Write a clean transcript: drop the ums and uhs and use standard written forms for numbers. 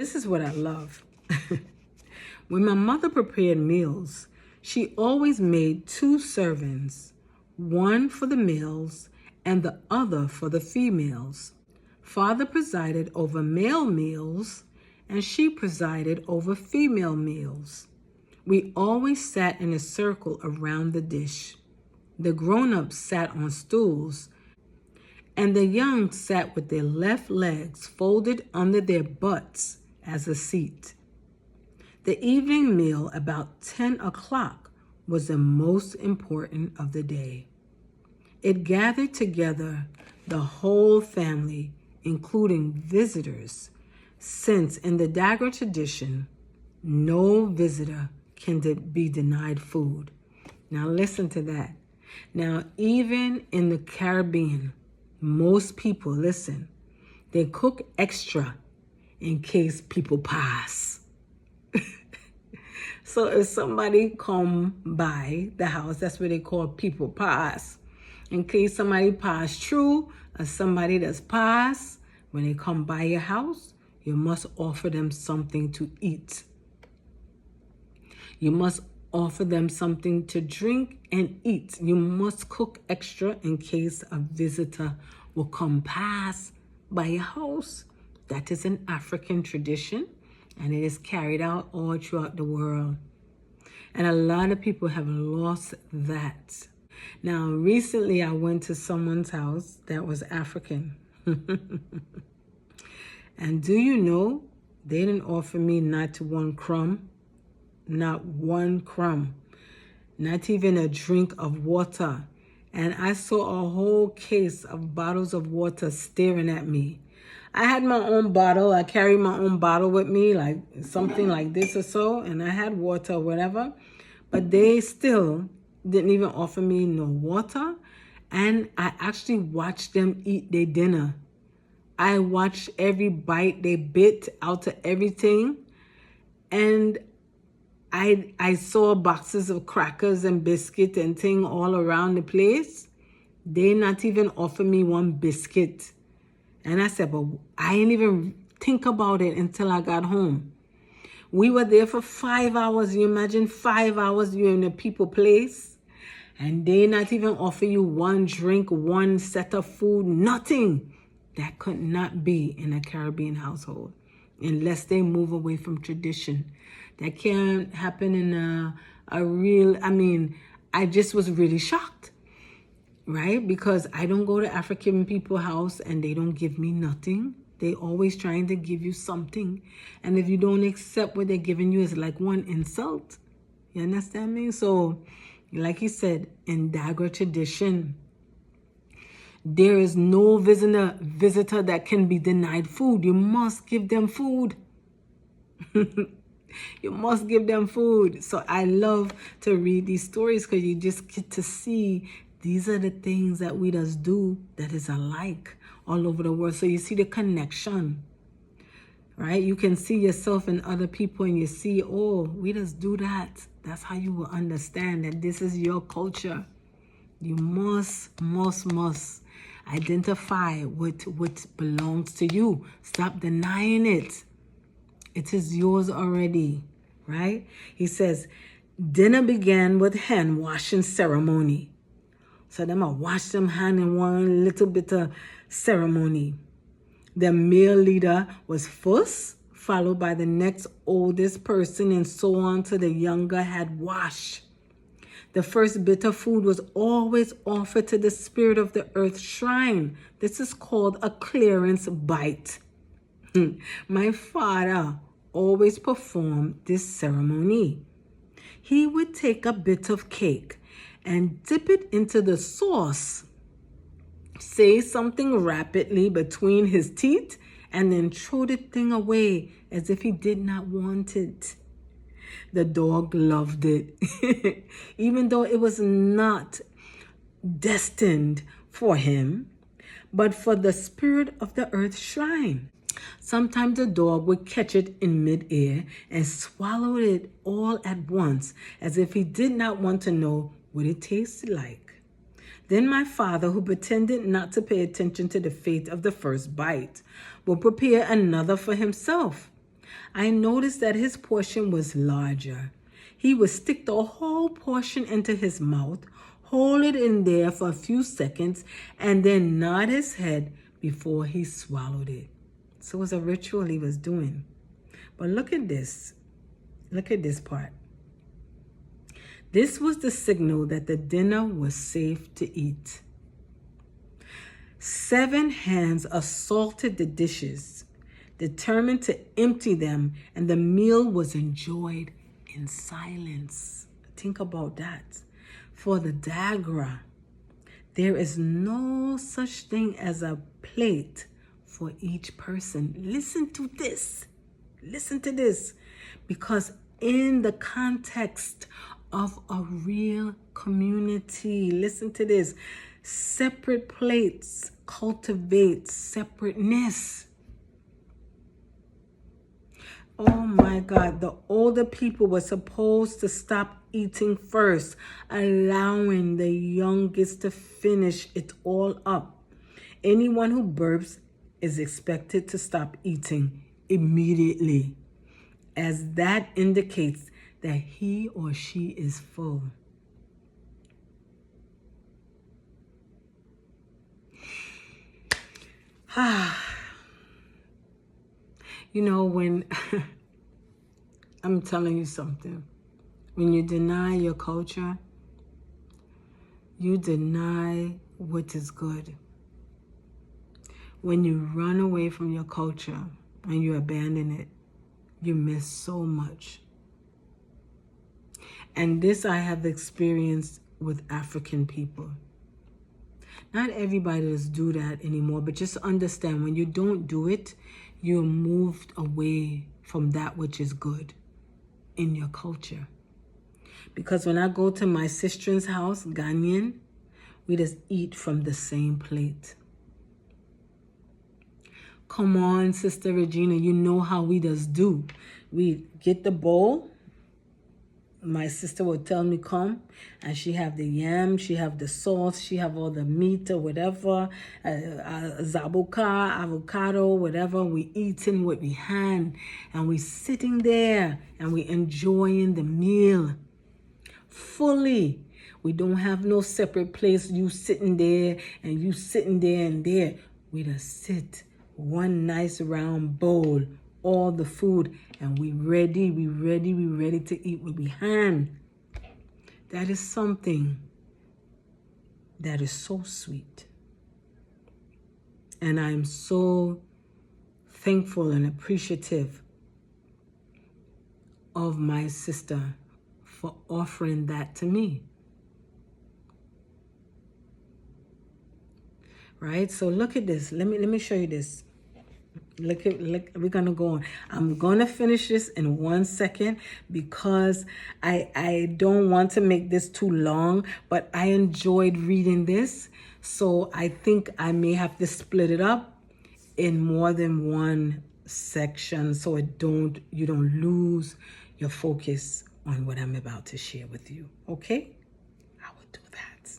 This is what I love. When my mother prepared meals, she always made 2 servings, one for the males and the other for the females. Father presided over male meals and she presided over female meals. We always sat in a circle around the dish. The grown-ups sat on stools and the young sat with their left legs folded under their butts as a seat. The evening meal about 10 o'clock was the most important of the day. It gathered together the whole family, including visitors, since in the Dagara tradition, no visitor can be denied food. Now listen to that. Now, even in the Caribbean, most people, listen, they cook extra in case people pass. So if somebody come by the house, that's what they call people pass. In case somebody pass through or somebody that's passed, when they come by your house, you must offer them something to eat. You must offer them something to drink and eat. You must cook extra in case a visitor will come past by your house. That is an African tradition, and it is carried out all throughout the world. And a lot of people have lost that. Now, recently I went to someone's house that was African. And do you know, they didn't offer me not one crumb, not one crumb, not even a drink of water. And I saw a whole case of bottles of water staring at me. I had my own bottle. I carried my own bottle with me, like something like this or so, and I had water or whatever. But they still didn't even offer me no water. And I actually watched them eat their dinner. I watched every bite they bit out of everything. And I saw boxes of crackers and biscuit and thing all around the place. They not even offer me one biscuit. And I said, but I didn't even think about it until I got home. We were there for 5 hours. You imagine 5 hours you're in a people place and they not even offer you one drink, one set of food, nothing. That could not be in a Caribbean household unless they move away from tradition. That can't happen in a real, I just was really shocked, right? Because I don't go to African people's house and they don't give me nothing. They always trying to give you something. And if you don't accept what they're giving you, it's like one insult. You understand me? So, like he said, in Dagara tradition, there is no visitor that can be denied food. You must give them food. You must give them food. So I love to read these stories because you just get to see these are the things that we just do that is alike all over the world. So you see the connection, right? You can see yourself in other people and you see, oh, we just do that. That's how you will understand that this is your culture. You must identify what belongs to you. Stop denying it. It is yours already, right? He says, dinner began with hand washing ceremony. So them I wash them hand in one little bit of ceremony. The male leader was first, followed by the next oldest person, and so on till the younger had washed. The first bit of food was always offered to the spirit of the earth shrine. This is called a clearance bite. My father always performed this ceremony. He would take a bit of cake and dip it into the sauce, say something rapidly between his teeth, and then throw the thing away as if he did not want it. The dog loved it, even though it was not destined for him, but for the spirit of the earth shrine. Sometimes the dog would catch it in midair and swallow it all at once, as if he did not want to know what it tasted like. Then my father, who pretended not to pay attention to the fate of the first bite, would prepare another for himself. I noticed that his portion was larger. He would stick the whole portion into his mouth, hold it in there for a few seconds, and then nod his head before he swallowed it. So it was a ritual he was doing. But look at this. Look at this part. This was the signal that the dinner was safe to eat. 7 hands assaulted the dishes, determined to empty them, and the meal was enjoyed in silence. Think about that. For the Dagara, there is no such thing as a plate for each person. Listen to this. Listen to this. Because in the context of a real community, listen to this. Separate plates cultivate separateness. Oh my God, the older people were supposed to stop eating first, allowing the youngest to finish it all up. Anyone who burps is expected to stop eating immediately, as that indicates that he or she is full. You know, when I'm telling you something, when you deny your culture, you deny what is good. When you run away from your culture and you abandon it, you miss so much. And this I have experienced with African people. Not everybody does do that anymore, but just understand when you don't do it, you're moved away from that which is good in your culture. Because when I go to my sister's house, Ghanaian, we just eat from the same plate. Come on, Sister Regina, you know how we just do. We get the bowl. My sister would tell me come, and she have the yam, she have the sauce, she have all the meat or whatever, zabuka, avocado, whatever. We eating what we hand, and we sitting there, and we enjoying the meal fully. We don't have no separate place, you sitting there, and you sitting there and there. We just sit, one nice round bowl, all the food, and we ready to eat with we hand. That is something that is so sweet. And I'm so thankful and appreciative of my sister for offering that to me. Right? So look at this. Let me show you this. Look, we're gonna go on. I'm gonna finish this in 1 second because I don't want to make this too long, but I enjoyed reading this, so I think I may have to split it up in more than one section so you don't lose your focus on what I'm about to share with you. Okay? I will do that.